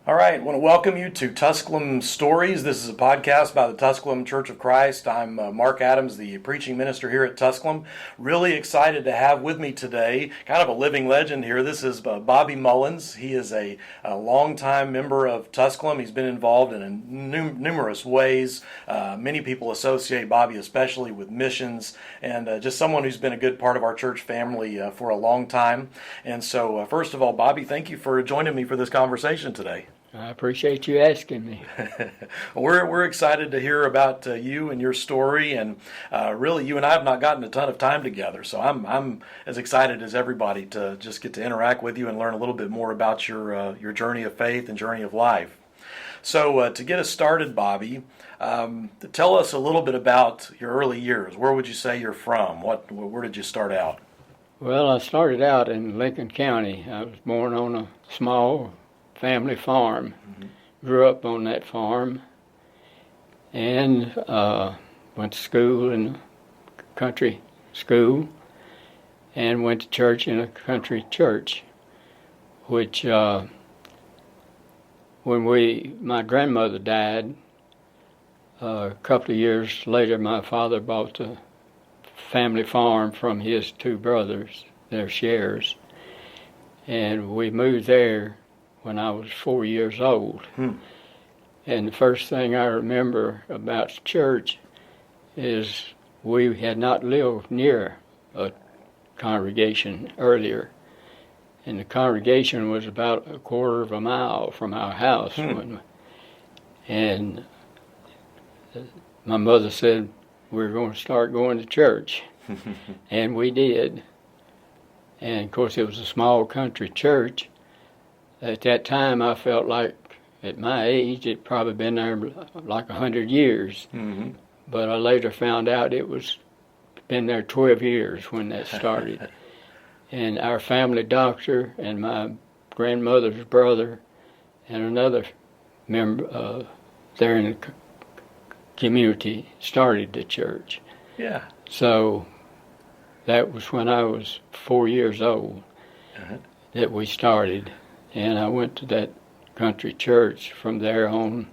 All right, I want to welcome you to Tusculum Stories. This is a podcast by the Tusculum Church of Christ. I'm Mark Adams, the preaching minister here at Tusculum. Really excited to have with me today, kind of a living legend here. This is Bobby Mullins. He is a longtime member of Tusculum. He's been involved in numerous ways. Many people associate Bobby especially with missions, and just someone who's been a good part of our church family for a long time. And so, first of all, Bobby, thank you for joining me for this conversation today. I appreciate you asking me. We're excited to hear about you and your story, and really, you and I have not gotten a ton of time together, so I'm as excited as everybody to just get to interact with you and learn a little bit more about your journey of faith and journey of life. So to get us started, Bobby, tell us a little bit about your early years. Where would you say you're from? Where did you start out? Well, I started out in Lincoln County. I was born on a small family farm. Grew up on that farm and went to school in a country school and went to church in a country church, which when my grandmother died, a couple of years later, my father bought the family farm from his two brothers, their shares, and we moved there when I was 4 years old. And the first thing I remember about church is we had not lived near a congregation earlier. And the congregation was about a quarter of a mile from our house. And my mother said we were going to start going to church. And we did. And of course it was a small country church. At that time, I felt like, at my age, it'd probably been there like 100 years. But I later found out it was been there 12 years when that started. And our family doctor and my grandmother's brother and another member there in the community started the church. Yeah. So that was when I was 4 years old that we started. And I went to that country church from there on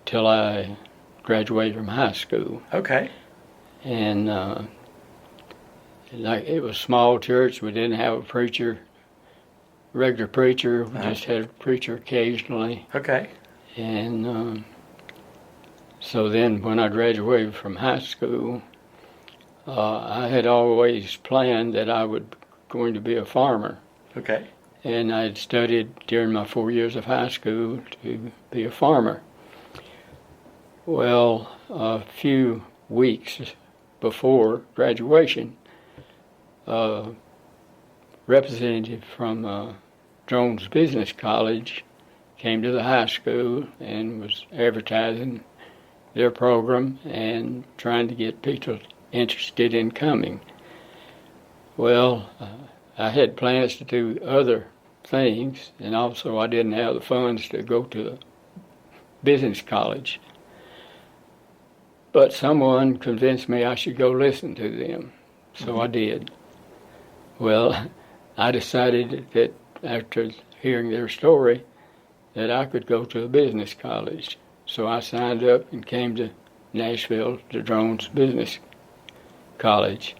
till I graduated from high school. Okay. And it was a small church. We didn't have a preacher, regular preacher. We just had a preacher occasionally. Okay. And so then when I graduated from high school, I had always planned that I was going to be a farmer. Okay. And I had studied during my 4 years of high school to be a farmer. Well, a few weeks before graduation, a representative from Jones Business College came to the high school and was advertising their program and trying to get people interested in coming. Well, I had plans to do other things, and also I didn't have the funds to go to the business college. But someone convinced me I should go listen to them, so I did. Well, I decided that after hearing their story that I could go to a business college. So I signed up and came to Nashville to Jones Business College.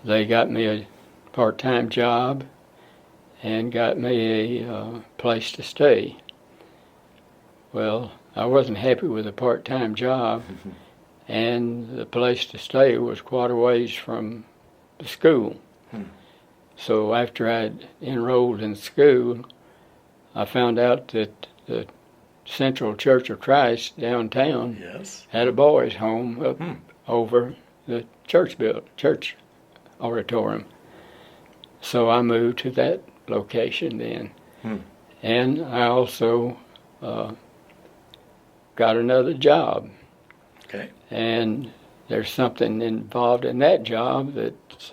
They got me a part-time job and got me a place to stay. Well, I wasn't happy with a part-time job, and the place to stay was quite a ways from the school. So after I'd enrolled in school, I found out that the Central Church of Christ downtown had a boys' home up over the church auditorium. So I moved to that location then. And I also got another job. Okay. And there's something involved in that job that's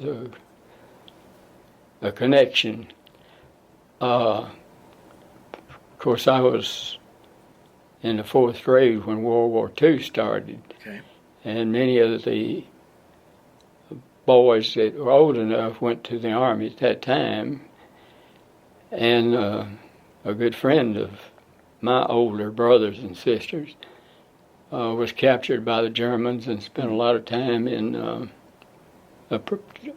a connection. Of course, I was in the fourth grade when World War II started. Okay. And many of the boys that were old enough went to the Army at that time. And a good friend of my older brothers and sisters, was captured by the Germans and spent a lot of time in a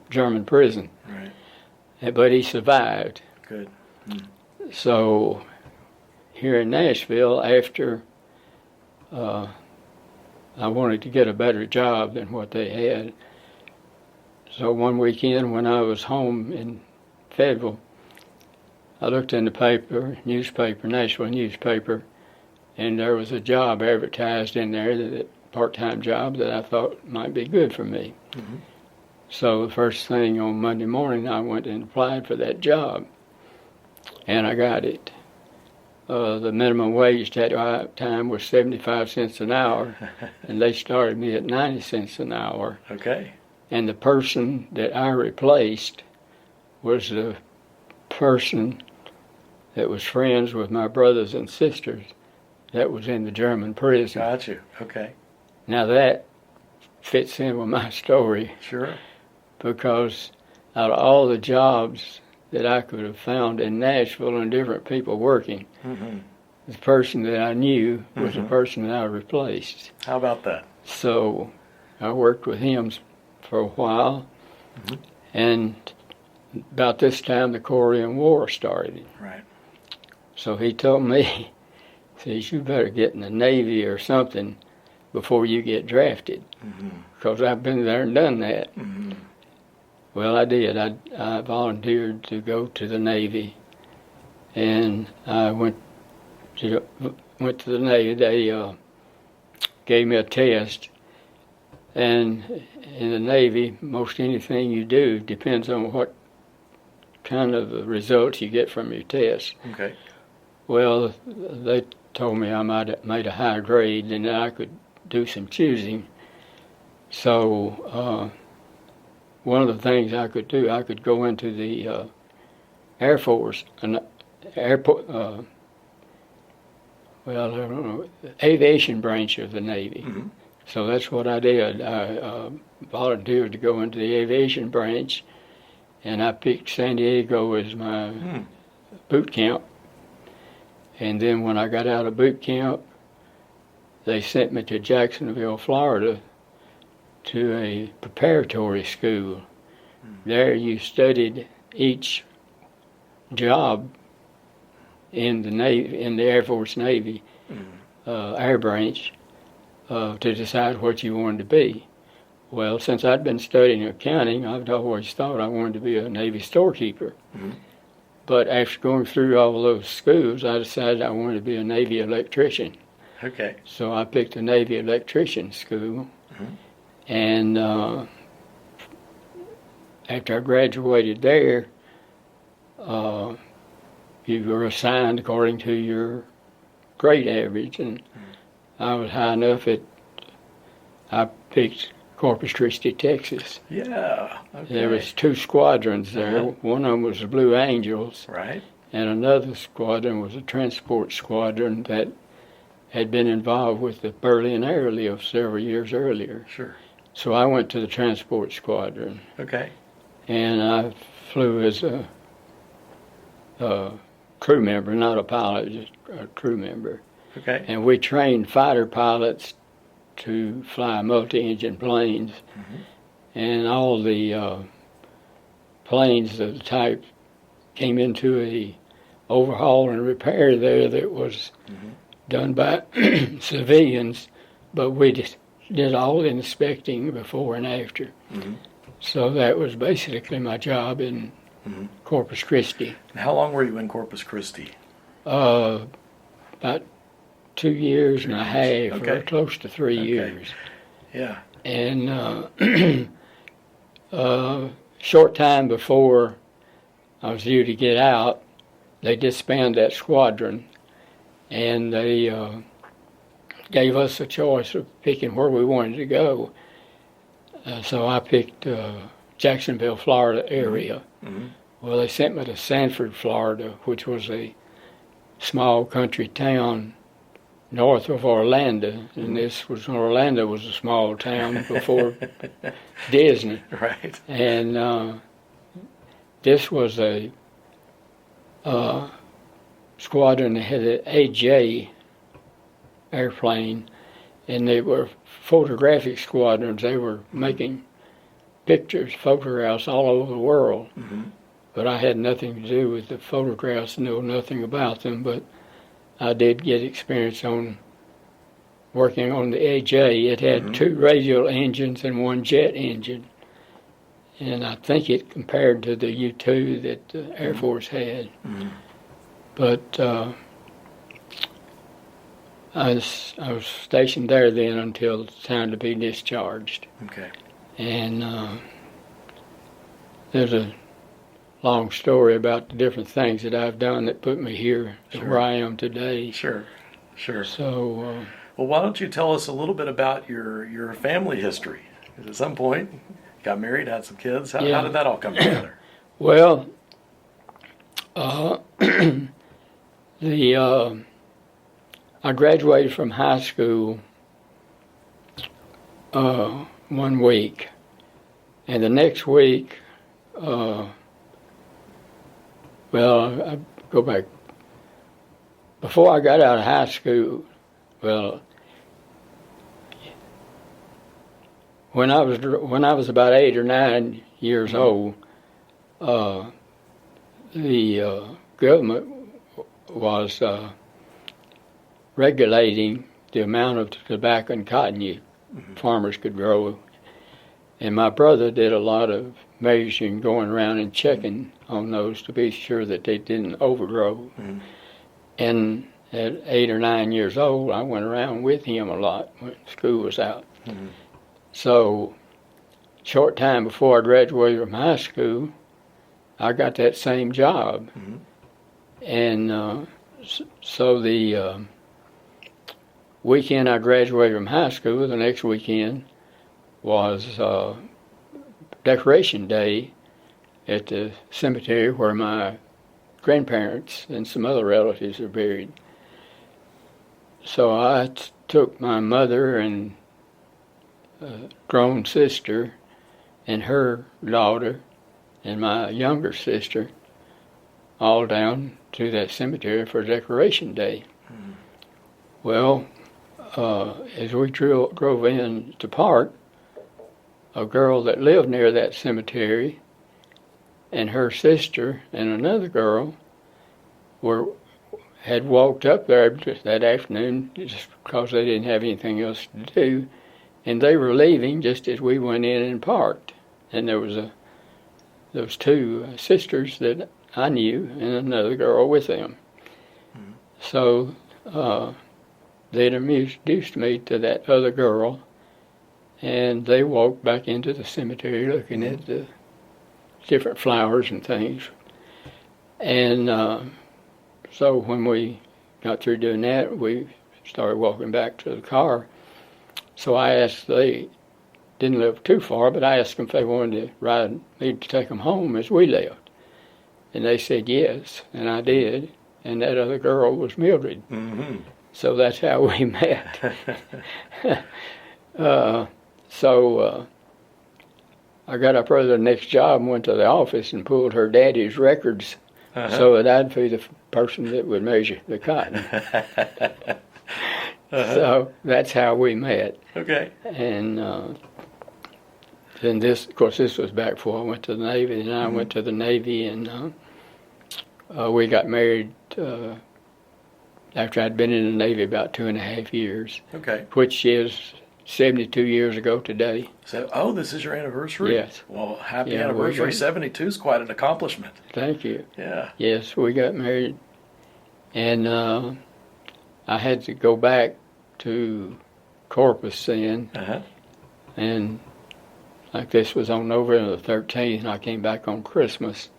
German prison. Right. But he survived. Good. So here in Nashville, after I wanted to get a better job than what they had, so one weekend when I was home in Fayetteville, I looked in the Nashville newspaper, and there was a job advertised in there, part-time job that I thought might be good for me. Mm-hmm. So the first thing on Monday morning, I went and applied for that job, and I got it. The minimum wage at that time was 75 cents an hour, and they started me at 90 cents an hour. Okay. And the person that I replaced was the person that was friends with my brothers and sisters that was in the German prison. Got you. Okay. Now that fits in with my story. Sure. Because out of all the jobs that I could have found in Nashville and different people working, the person that I knew was the person that I replaced. How about that? So I worked with him for a while, and about this time the Korean War started. Right. So he told me, he says, you better get in the Navy or something before you get drafted, because I've been there and done that. Well, I did. I volunteered to go to the Navy, and I went to the Navy. They gave me a test, and in the Navy, most anything you do depends on what kind of results you get from your test. Okay. Well, they told me I might have made a high grade and that I could do some choosing. So one of the things I could do, I could go into the Air Force, airport, well, I don't know, aviation branch of the Navy. So that's what I did. I volunteered to go into the aviation branch, and I picked San Diego as my boot camp. And then when I got out of boot camp, they sent me to Jacksonville, Florida, to a preparatory school. There you studied each job in the Navy, in the Air Force Navy Air Branch, to decide what you wanted to be. Well, since I'd been studying accounting, I've always thought I wanted to be a Navy storekeeper. But after going through all those schools, I decided I wanted to be a Navy electrician. Okay. So I picked a Navy electrician school, and after I graduated there, you were assigned according to your grade average, and I was high enough that I picked Corpus Christi, Texas. Yeah. Okay. There was 2 squadrons there. One of them was the Blue Angels, Right. and another squadron was a transport squadron that had been involved with the Berlin airlift several years earlier. Sure. So I went to the transport squadron, Okay. and I flew as a crew member, not a pilot, just a crew member. Okay. And we trained fighter pilots to fly multi-engine planes, and all the planes of the type came into a overhaul and repair there that was done by civilians, but we just did all the inspecting before and after. So that was basically my job in Corpus Christi. And how long were you in Corpus Christi? About 2 years and a half, or close to 3 years. Yeah. And short time before I was due to get out, they disbanded that squadron, and they gave us a choice of picking where we wanted to go. So I picked Jacksonville, Florida area. Well, they sent me to Sanford, Florida, which was a small country town north of Orlando, and Orlando was a small town before Disney. Right. And this was a squadron that had an AJ airplane, and they were photographic squadrons. They were making pictures, photographs all over the world. Mm-hmm. But I had nothing to do with the photographs, know nothing about them, but I did get experience on working on the AJ. It had 2 radial engines and 1 jet engine. And I think it compared to the U-2 that the Air Force had. Mm-hmm. But I was stationed there then until it's time to be discharged. Okay. And there's a long story about the different things that I've done that put me here to where I am today. Sure. So, well, why don't you tell us a little bit about your family history? At some point, you got married, had some kids. How did that all come together? Well, I graduated from high school 1 week, and the next week, I go back. Before I got out of high school, when I was about 8 or 9 years old, the government was regulating the amount of tobacco and cotton farmers could grow. And my brother did a lot of measuring, going around and checking on those to be sure that they didn't overgrow. Mm-hmm. And at 8 or 9 years old, I went around with him a lot when school was out. Mm-hmm. So, short time before I graduated from high school, I got that same job. Mm-hmm. And so the weekend I graduated from high school, the next weekend was Decoration Day at the cemetery where my grandparents and some other relatives are buried. So I took my mother and grown sister and her daughter and my younger sister all down to that cemetery for Decoration Day. Mm-hmm. Well, as we drove in to park, a girl that lived near that cemetery and her sister and another girl had walked up there that afternoon just because they didn't have anything else to do, and they were leaving just as we went in and parked. And there was those 2 sisters that I knew and another girl with them. Mm-hmm. So they introduced me to that other girl, and they walked back into the cemetery looking at the different flowers and things. And so when we got through doing that, we started walking back to the car. So I asked, they didn't live too far, but I asked them if they wanted to ride me to take them home as we left. And they said yes, and I did. And that other girl was Mildred. Mm-hmm. So that's how we met. So I got up early the next job and went to the office and pulled her daddy's records so that I'd be the person that would measure the cotton. So that's how we met. Okay. And then this, of course, this was back before I went to the Navy, and I went to the Navy, and we got married after I'd been in the Navy about 2.5 years. Okay. Which is 72 years ago today. So, this is your anniversary? Yes. Well, happy anniversary. 72 is quite an accomplishment. Thank you. Yeah. Yes, we got married, and I had to go back to Corpus then, and like this was on November the 13th, and I came back on Christmas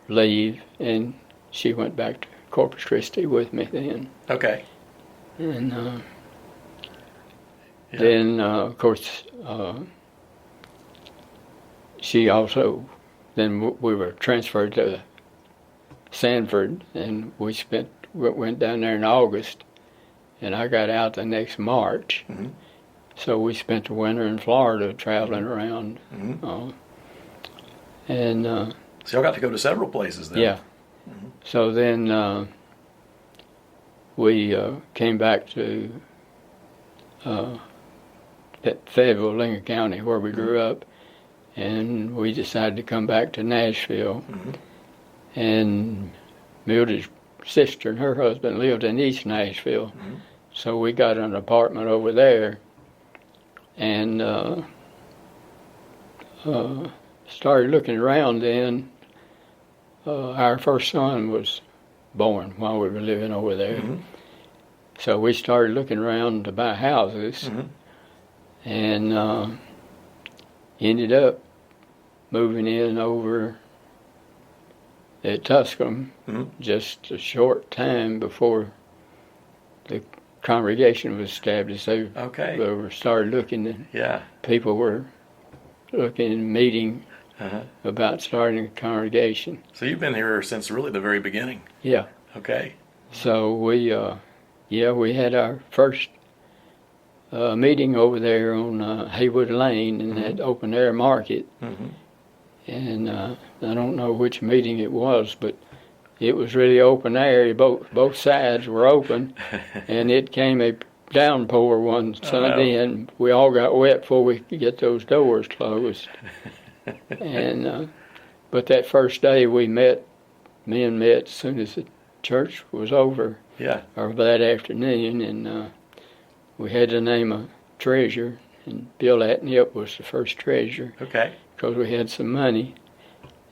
leave, and she went back to Corpus Christi with me then. Okay. And then, of course, she also, then we were transferred to Sanford, and went down there in August, and I got out the next March. Mm-hmm. So we spent the winter in Florida traveling around. Mm-hmm. So y'all got to go to several places then? Yeah. Mm-hmm. So then we came back to Fayetteville, Lincoln County, where we grew up, and we decided to come back to Nashville. And Mildred's sister and her husband lived in East Nashville, so we got an apartment over there, and started looking around then. Our first son was born while we were living over there. So we started looking around to buy houses, and ended up moving in over at Tusculum just a short time before the congregation was established. They were started looking, and people were looking and meeting about starting a congregation. So you've been here since really the very beginning. Yeah. Okay. So we had our first meeting over there on Haywood Lane in that open air market. And I don't know which meeting it was, but it was really open air. Both sides were open, and it came a downpour one Sunday, and we all got wet before we could get those doors closed. And but that first day men met as soon as the church was over, or that afternoon, and we had to name a treasurer, and Bill Atnip was the first treasurer. Okay. Because we had some money,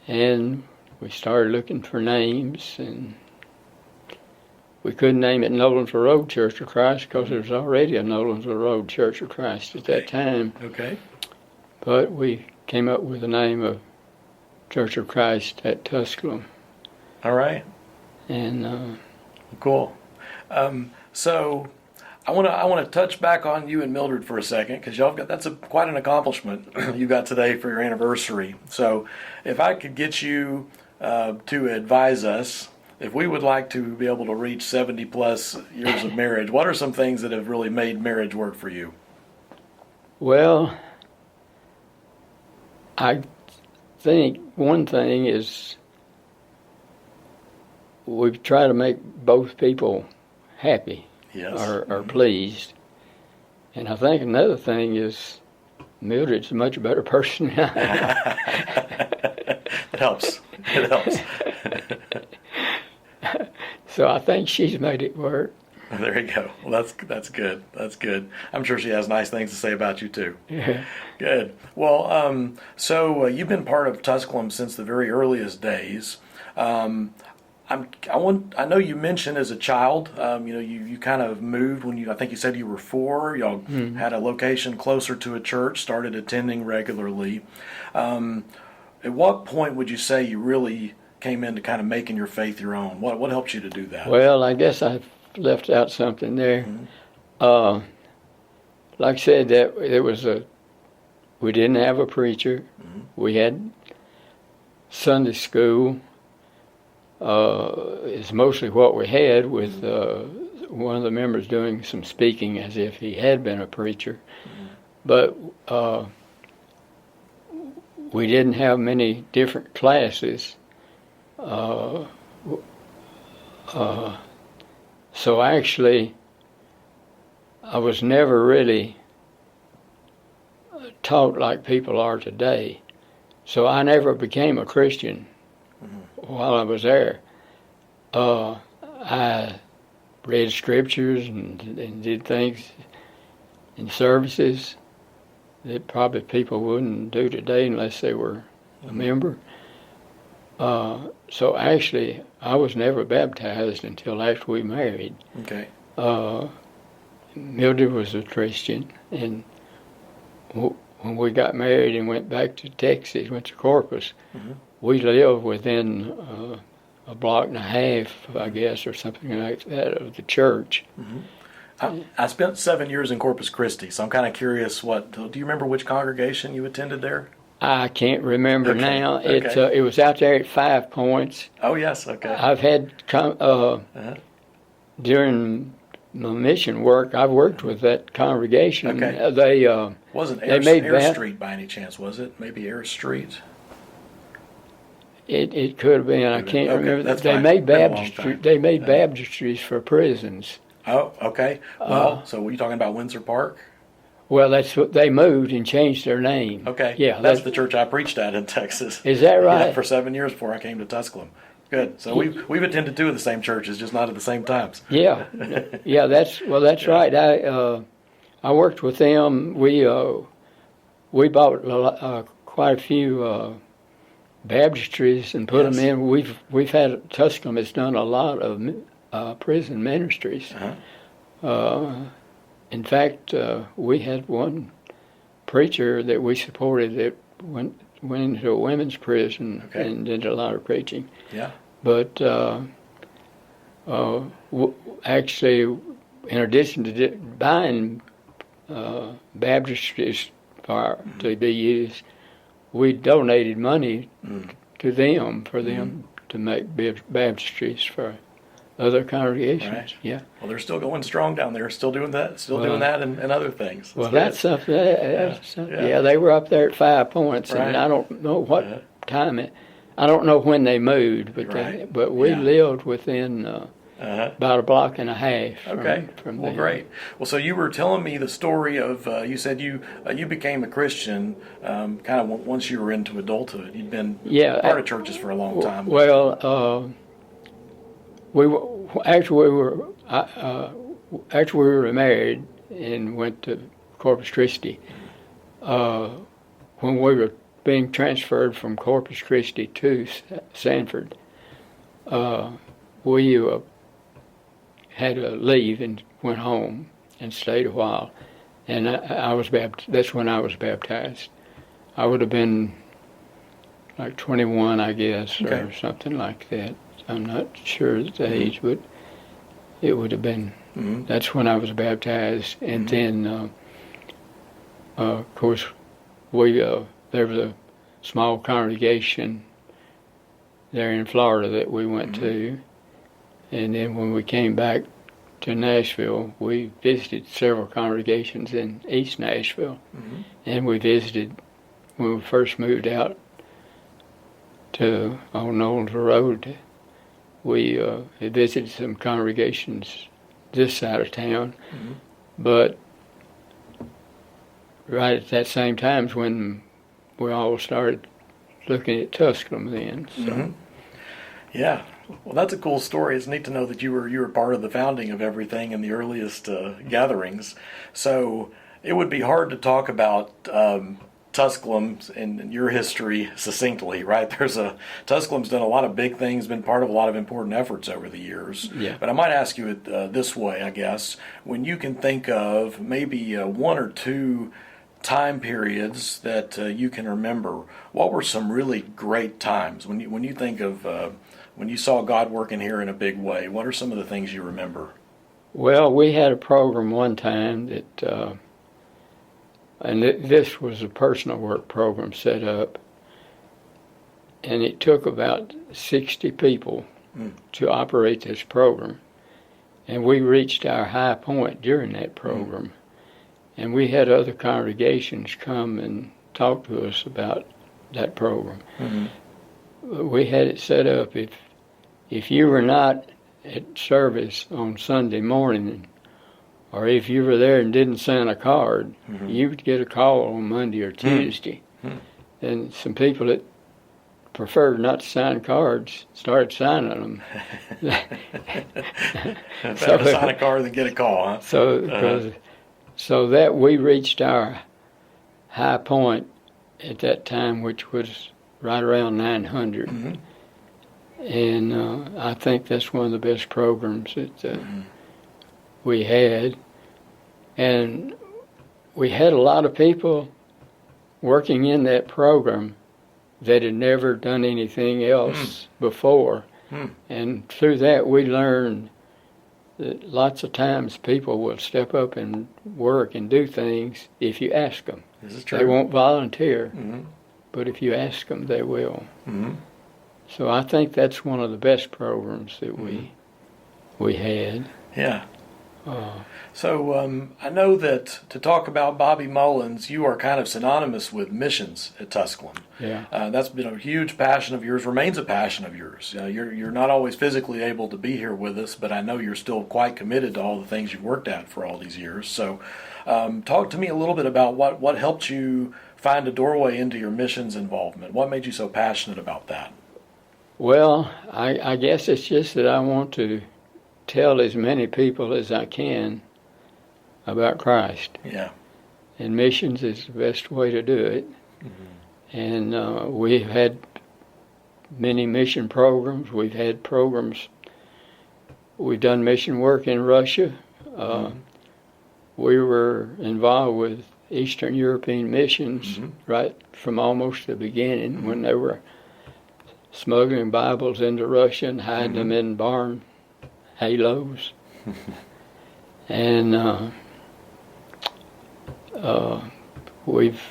and we started looking for names, and we couldn't name it Nolensville Road Church of Christ because there was already a Nolensville Road Church of Christ at that time. Okay. But we came up with the name of Church of Christ at Tusculum. All right. And cool. So I want to touch back on you and Mildred for a second, because y'all got quite an accomplishment you got today for your anniversary. So if I could get you to advise us, if we would like to be able to reach 70 plus years of marriage, what are some things that have really made marriage work for you? Well, I think one thing is we try to make both people happy. Yes. Are pleased. And I think another thing is Mildred's a much better person than I am. It helps. It helps. So I think she's made it work. There you go. Well, that's good. That's good. I'm sure she has nice things to say about you too. Yeah. Good. Well, so you've been part of Tusculum since the very earliest days. I know you mentioned as a child, you kind of moved when I think you said you were 4. Y'all had a location closer to a church, started attending regularly. At what point would you say you really came into kind of making your faith your own? What helped you to do that? Well, I guess I left out something there. Like I said, that we didn't have a preacher. We had Sunday school. Is mostly what we had, with one of the members doing some speaking as if he had been a preacher. But we didn't have many different classes. So actually, I was never really taught like people are today. So I never became a Christian while I was there. I read scriptures and did things in services that probably people wouldn't do today unless they were a member. So actually, I was never baptized until after we married. Okay. Mildred was a Christian, and when we got married and went back to Texas, went to Corpus, we lived within a block and a half, I guess, or something like that, of the church. I spent 7 years in Corpus Christi, so I'm kind of curious. Do you remember which congregation you attended there? I can't remember now. Okay. It was out there at 5 Points. Oh yes, okay. I've had during my mission work, I've worked with that congregation. Okay. They wasn't they Air Street by any chance? Was it maybe Air Street? It could have been. I can't remember. That's They fine. made Been a long time. baptistries for prisons. Oh, okay. Well, so were you talking about Windsor Park? Well, that's what they moved and changed their name. Okay. Yeah, That's the church I preached at in Texas. Is that right? Yeah, for 7 years before I came to Tusculum. Good. So we've attended two of the same churches, just not at the same times. Yeah, yeah. That's right. I worked with them. We bought quite a few baptistries and put them in. We've had Tusculum has done a lot of prison ministries. In fact, we had one preacher that we supported that went into a women's prison and did a lot of preaching. Yeah. But actually, in addition to buying baptistries to be used, we donated money to them for them to make baptistries for other congregations. Right. Yeah. Well, they're still going strong down there. Still doing that. And other things. Well, that's something. Yeah, they were up there at 5 Points, and I don't know what time I don't know when they moved, but we lived within about a block and a half from well, there. great. Well, so you were telling me the story of you said you became a Christian kind of once you were into adulthood. You'd been part of churches for a long time. Well, we were married and went to Corpus Christi. When we were being transferred from Corpus Christi to Sanford, we had to leave and went home and stayed a while. And I was baptized. That's when I was baptized. I would have been like 21, I guess, or something like that. I'm not sure the age, but it would have been. That's when I was baptized. And then, of course, there was a small congregation there in Florida that we went to. And then when we came back to Nashville, we visited several congregations in East Nashville. And we visited, when we first moved out to on Knowles Road, we visited some congregations this side of town. But right at that same time is when we all started looking at Tusculum then. So. Yeah. Well, that's a cool story. It's neat to know that you were part of the founding of everything and the earliest gatherings. So it would be hard to talk about Tusculum and your history succinctly, right? Tusculum's done a lot of big things, been part of a lot of important efforts over the years. Yeah. But I might ask you it this way, I guess. When you can think of maybe one or two time periods that you can remember, what were some really great times when you think of when you saw God working here in a big way? What are some of the things you remember? Well, we had a program one time that, this was a personal work program set up, and it took about 60 people to operate this program, and we reached our high point during that program, and we had other congregations come and talk to us about that program. We had it set up, if you were not at service on Sunday morning, or if you were there and didn't sign a card, you would get a call on Monday or Tuesday. And some people that preferred not to sign cards started signing them. Better sign a card than get a call, huh? So that we reached our high point at that time, which was right around 900. And I think that's one of the best programs that we had. And we had a lot of people working in that program that had never done anything else before. And through that we learned that lots of times people will step up and work and do things if you ask them. This is true. They won't volunteer, but if you ask them, they will. So I think that's one of the best programs that we had. Yeah. So I know that to talk about Bobby Mullins, you are kind of synonymous with missions at Tusculum. Yeah. That's been a huge passion of yours, remains a passion of yours. You're not always physically able to be here with us, but I know you're still quite committed to all the things you've worked at for all these years. So talk to me a little bit about what helped you find a doorway into your missions involvement. What made you so passionate about that? Well, I guess it's just that I want to tell as many people as I can about Christ. Yeah. And missions is the best way to do it. Mm-hmm. And we've had many mission programs. We've had programs. We've done mission work in Russia. We were involved with Eastern European missions right from almost the beginning when they were smuggling Bibles into Russia and hiding them in barn halos. And we've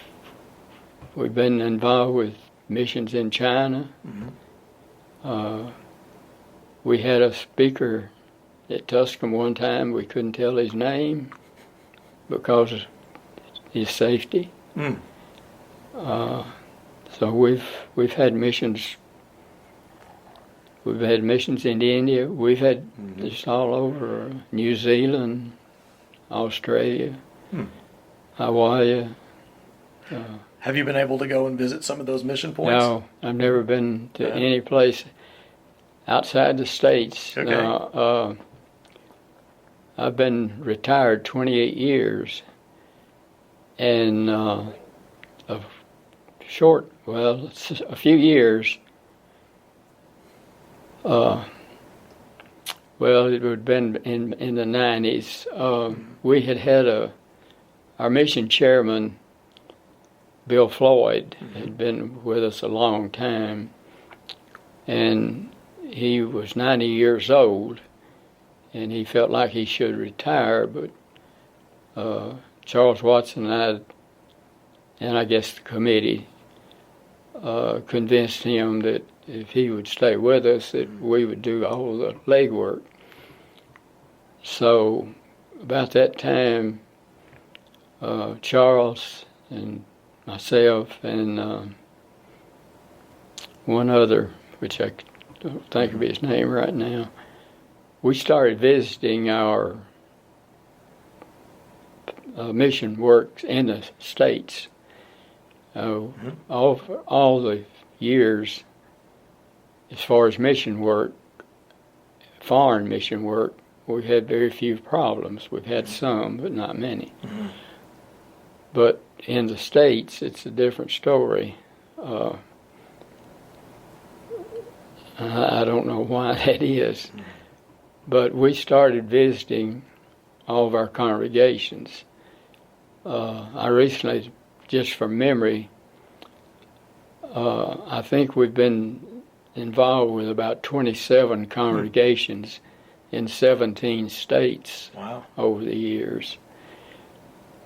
been involved with missions in China. We had a speaker at Tusculum one time. We couldn't tell his name because of his safety. So we've had missions. We've had missions in India. We've had just all over New Zealand, Australia, Hawaii. Have you been able to go and visit some of those mission points? No, I've never been to any place outside the States. Okay. Now, I've been retired 28 years, and a few years. Well, it would have been in the 90s. We had our mission chairman, Bill Floyd, had been with us a long time, and he was 90 years old, and he felt like he should retire, but Charles Watson and I guess the committee convinced him that if he would stay with us, that we would do all the legwork. So about that time, Charles and myself and one other, which I don't think of his name right now, we started visiting our mission work in the States. All the years, as far as mission work, foreign mission work, we had very few problems. We've had some, but not many. But in the States, it's a different story. I don't know why that is. But we started visiting all of our congregations. I recently, just from memory, I think we've been involved with about 27 congregations in 17 states. Wow. Over the years.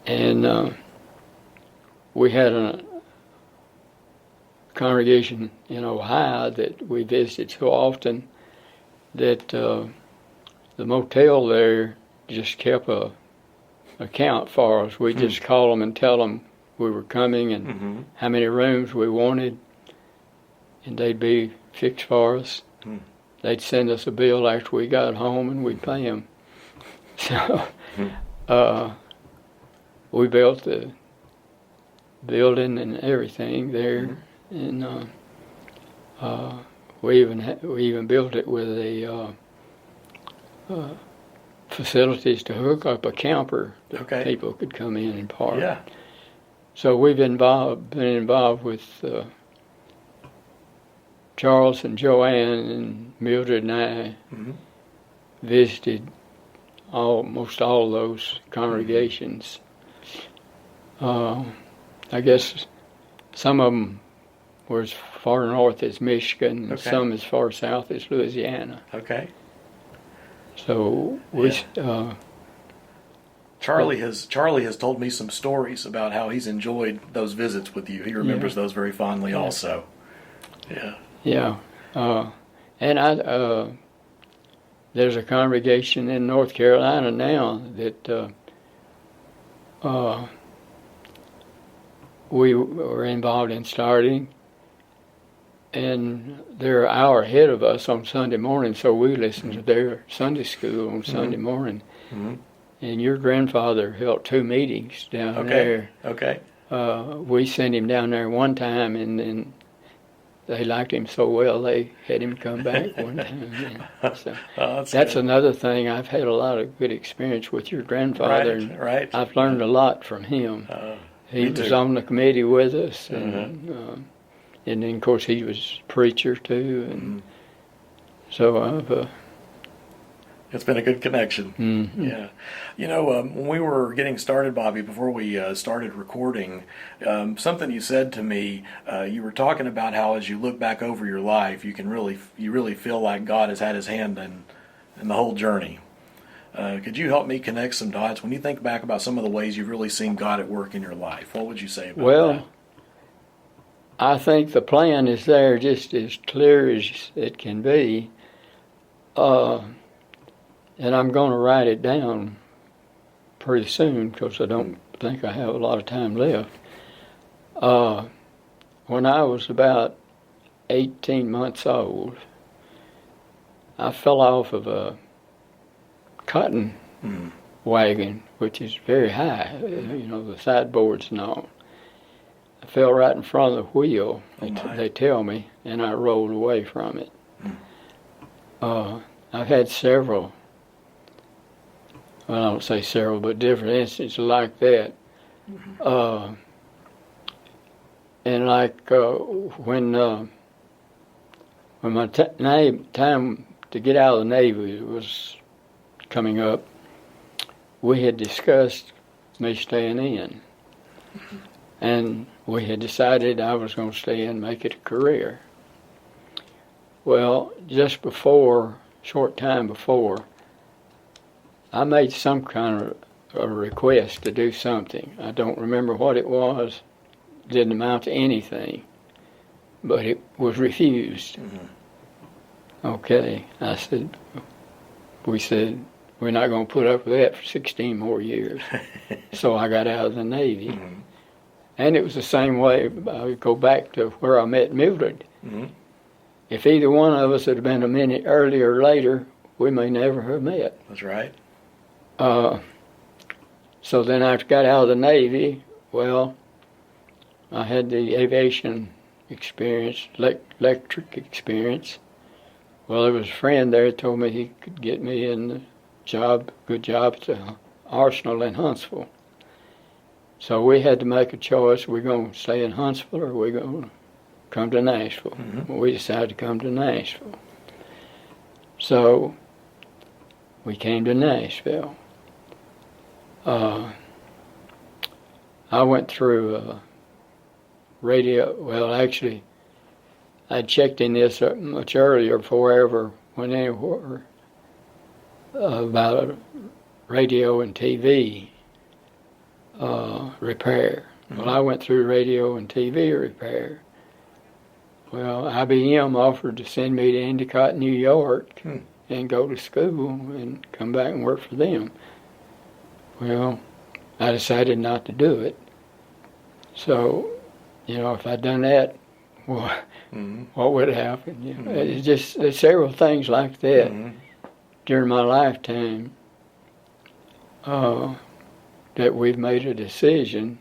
And we had a congregation in Ohio that we visited so often that the motel there just kept a account for us. We just call them and tell them we were coming and how many rooms we wanted, and they'd be fixed for us. They'd send us a bill after we got home, and we'd pay them. So we built the building and everything there, and we even built it with a facilities to hook up a camper that people could come in and park. Yeah. So we've been involved with Charles and Joanne and Mildred and I visited almost all those congregations. I guess some of them were as far north as Michigan, and some as far south as Louisiana. Okay. So Charlie has told me some stories about how he's enjoyed those visits with you. He remembers those very fondly also. Yeah. Yeah. And there's a congregation in North Carolina now that we were involved in starting, and they're an hour ahead of us on Sunday morning, so we listen to their Sunday school on Sunday morning. Mm-hmm. And your grandfather held 2 meetings down there. Okay. We sent him down there one time, and then they liked him so well they had him come back one time. So that's another thing. I've had a lot of good experience with your grandfather. Right. I've learned a lot from him. He was on the committee with us, and then of course he was preacher too, and so I've. It's been a good connection. Mm-hmm. Yeah. When we were getting started, Bobby, before we started recording, something you said to me, you were talking about how as you look back over your life, you really feel like God has had his hand in the whole journey. Could you help me connect some dots? When you think back about some of the ways you've really seen God at work in your life, what would you say about that? Well, I think the plan is there just as clear as it can be. And I'm going to write it down pretty soon because I don't think I have a lot of time left. When I was about 18 months old, I fell off of a cotton wagon, which is very high, the sideboards and all. I fell right in front of the wheel, they tell me, and I rolled away from it. I've had several, well, I don't say several, but different instances like that. And like when my time to get out of the Navy was coming up, we had discussed me staying in. And we had decided I was going to stay in and make it a career. Well, just before, short time before, I made some kind of a request to do something. I don't remember what it was. Didn't amount to anything. But it was refused. Okay, we said, we're not going to put up with that for 16 more years. So I got out of the Navy. And it was the same way. I would go back to where I met Mildred. If either one of us had been a minute earlier or later, we may never have met. That's right. So then after I got out of the Navy, well, I had the aviation experience, electric experience. Well, there was a friend there that told me he could get me in the good job at the Arsenal in Huntsville. So we had to make a choice. We're going to stay in Huntsville or we're going to come to Nashville. Well, we decided to come to Nashville. So we came to Nashville. I went through radio. Well, actually, I checked in this much earlier before I ever went anywhere about radio and TV repair. Well, I went through radio and TV repair. Well, IBM offered to send me to Endicott, New York, and go to school and come back and work for them. Well, I decided not to do it. So, if I'd done that, well, what would happen? It's just there's several things like that during my lifetime that we've made a decision.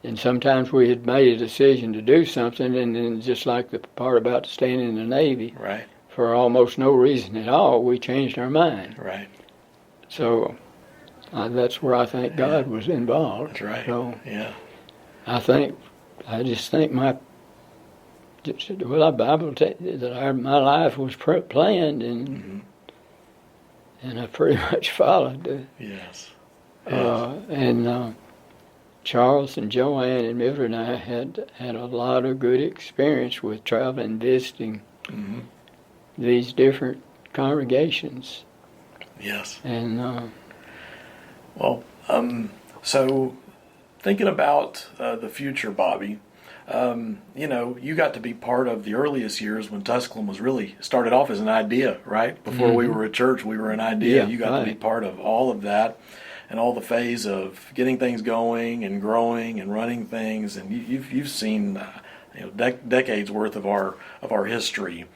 And sometimes we had made a decision to do something, and then just like the part about staying in the Navy, right, for almost no reason at all, we changed our mind. Right. So that's where I think God was involved. That's right. So yeah. I just think the Bible that my life was planned, and I pretty much followed it. Yes. And Charles and Joanne and Mildred and I had a lot of good experience with traveling, visiting these different congregations. Yes. And so thinking about the future, Bobby, You got to be part of the earliest years when Tusculum was really started off as an idea, right? Before we were a church, we were an idea. Yeah, You got to be part of all of that and all the phase of getting things going and growing and running things. And you've seen decades worth of our history.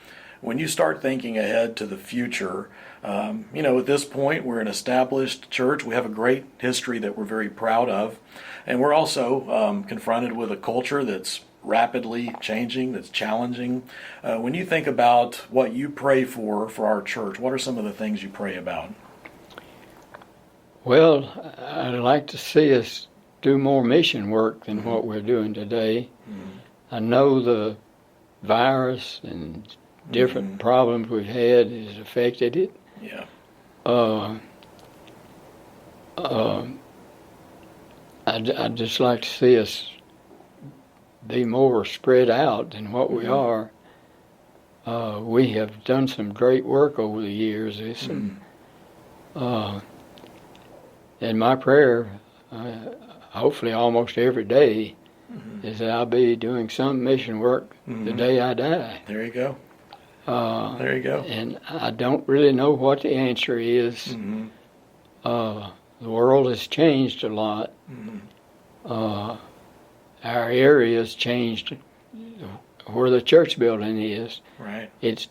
When you start thinking ahead to the future, at this point we're an established church. We have a great history that we're very proud of, and we're also confronted with a culture that's rapidly changing, that's challenging. When you think about what you pray for our church, what are some of the things you pray about? Well, I'd like to see us do more mission work than what we're doing today. Mm-hmm. I know the virus and different problems we've had has affected it. Yeah. I'd just like to see us be more spread out than what we are. We have done some great work over the years. And my prayer, hopefully almost every day, is that I'll be doing some mission work the day I die. There you go. There you go. And I don't really know what the answer is. The world has changed a lot. Our area has changed where the church building is. Right. It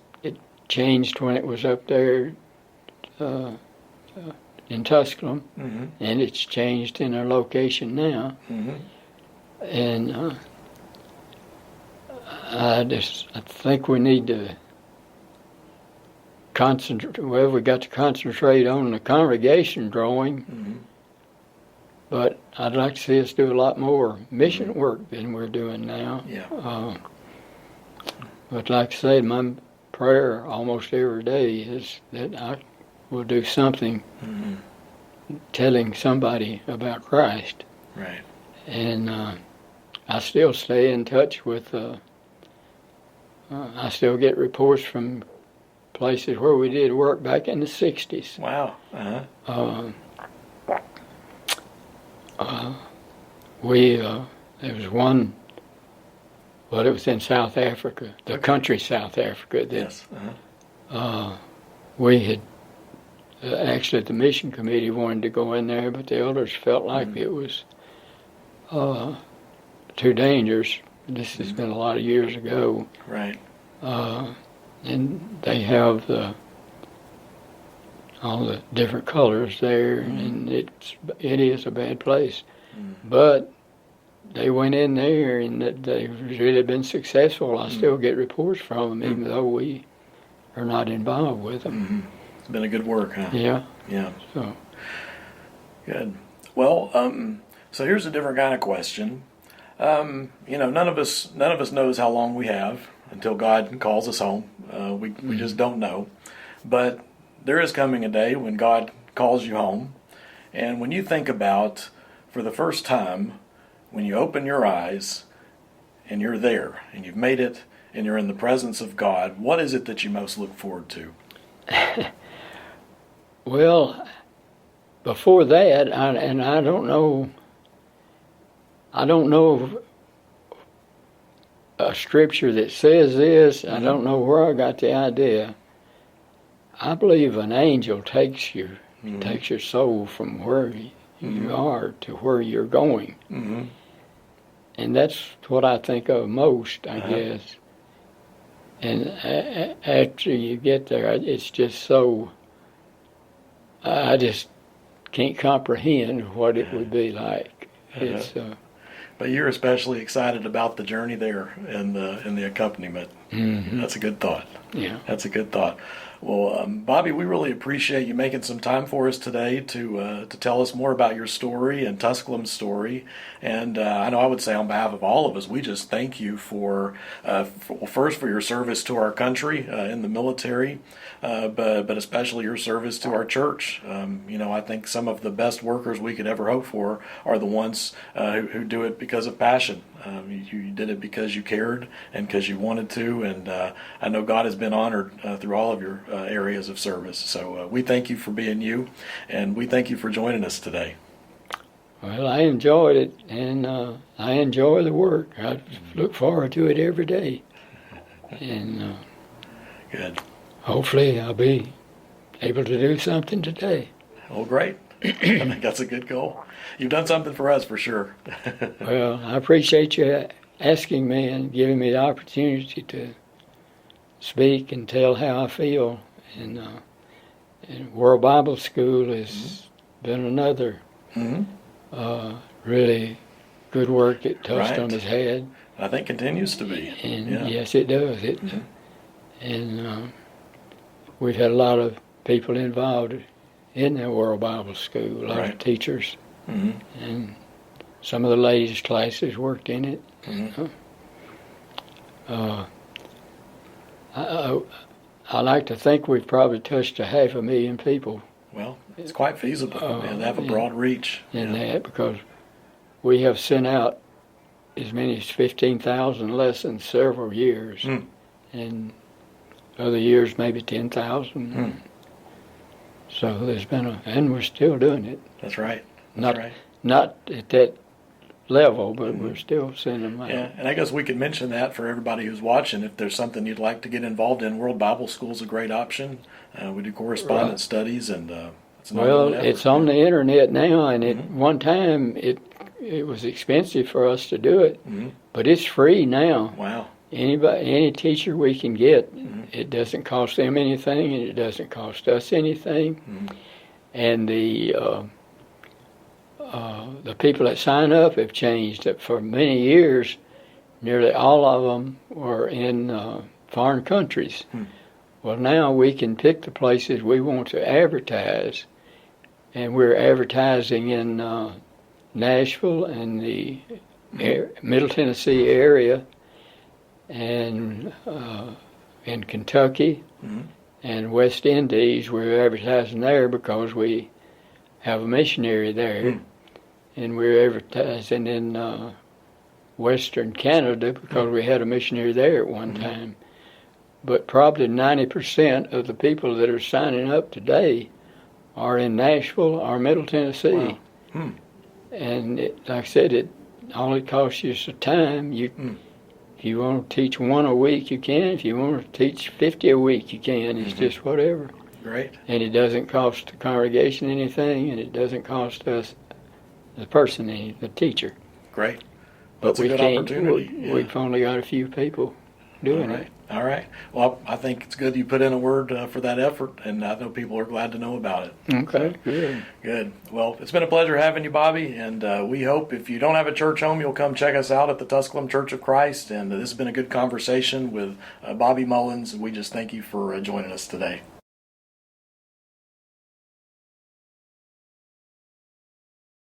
changed when it was up there in Tusculum, and it's changed in our location now. And I think we need to concentrate. Well, we got to concentrate on the congregation growing, but I'd like to see us do a lot more mission work than we're doing now. Yeah. But like I said, my prayer almost every day is that I will do something telling somebody about Christ. Right. And I still stay in touch with, I still get reports from places where we did work back in the 60s. Wow. There was one, well, it was in South Africa, the country South Africa. That, yes. We had, actually the mission committee wanted to go in there, but the elders felt like it was too dangerous. This has been a lot of years ago. Right. And they have all the different colors there, and it is a bad place. But they went in there, and they've really been successful. I still get reports from them, even though we are not involved with them. It's been a good work, huh? Yeah. Yeah. So. Good. Well, so here's a different kind of question. None of us knows how long we have until God calls us home. We just don't know. But there is coming a day when God calls you home. And when you think about, for the first time, when you open your eyes and you're there and you've made it and you're in the presence of God, what is it that you most look forward to? Well, before that, I don't know of a scripture that says this. I don't know where I got the idea. I believe an angel takes your soul from where you are to where you're going. And that's what I think of most, I guess. And after you get there, it's just so, I just can't comprehend what it would be like. It's but you're especially excited about the journey there and the accompaniment. That's a good thought. Yeah. That's a good thought. Well, Bobby, we really appreciate you making some time for us today to tell us more about your story and Tusculum's story. And I know I would say on behalf of all of us, we just thank you for first for your service to our country in the military, but especially your service to our church. I think some of the best workers we could ever hope for are the ones who do it because of passion. You did it because you cared and because you wanted to, and I know God has been honored through all of your areas of service. So we thank you for being you, and we thank you for joining us today. Well, I enjoyed it, and I enjoy the work. I look forward to it every day. And Good. hopefully I'll be able to do something today. Well, great. I think that's a good goal. You've done something for us for sure. Well, I appreciate you asking me and giving me the opportunity to speak and tell how I feel. And World Bible School has been another really good work that Tusculum has had. I think continues to be. And yes, it does. And we've had a lot of people involved in the World Bible School, a lot of teachers, and some of the ladies' classes worked in it. I like to think we've probably touched 500,000 people. Well, it's quite feasible. They have a broad reach. In that, because we have sent out as many as 15,000 lessons several years, and other years maybe 10,000. So there's been and we're still doing it. That's right. Not at that level, but we're still sending them out. Yeah, and I guess we could mention that for everybody who's watching. If there's something you'd like to get involved in, World Bible School is a great option. We do correspondence studies, and it's on the internet now. And at one time, it was expensive for us to do it, but it's free now. Wow. Any teacher we can get, it doesn't cost them anything, and it doesn't cost us anything. And the people that sign up have changed. For many years, nearly all of them were in foreign countries. Well, now we can pick the places we want to advertise, and we're advertising in Nashville and the Middle Tennessee area, and in Kentucky and West Indies. We're advertising there because we have a missionary there, and we're advertising in Western Canada because we had a missionary there at one time. But probably 90% of the people that are signing up today are in Nashville or Middle Tennessee. Wow. And like I said, it only costs you some time. If you want to teach one a week, you can. If you want to teach 50 a week, you can. It's just whatever. Great. And it doesn't cost the congregation anything, and it doesn't cost us, the person, the teacher. Great. But That's a good opportunity. We've only got a few people doing it. All right. Well, I think it's good you put in a word for that effort, and I know people are glad to know about it. Okay, good. Good. Well, it's been a pleasure having you, Bobby, and we hope if you don't have a church home, you'll come check us out at the Tusculum Church of Christ. And this has been a good conversation with Bobby Mullins, and we just thank you for joining us today.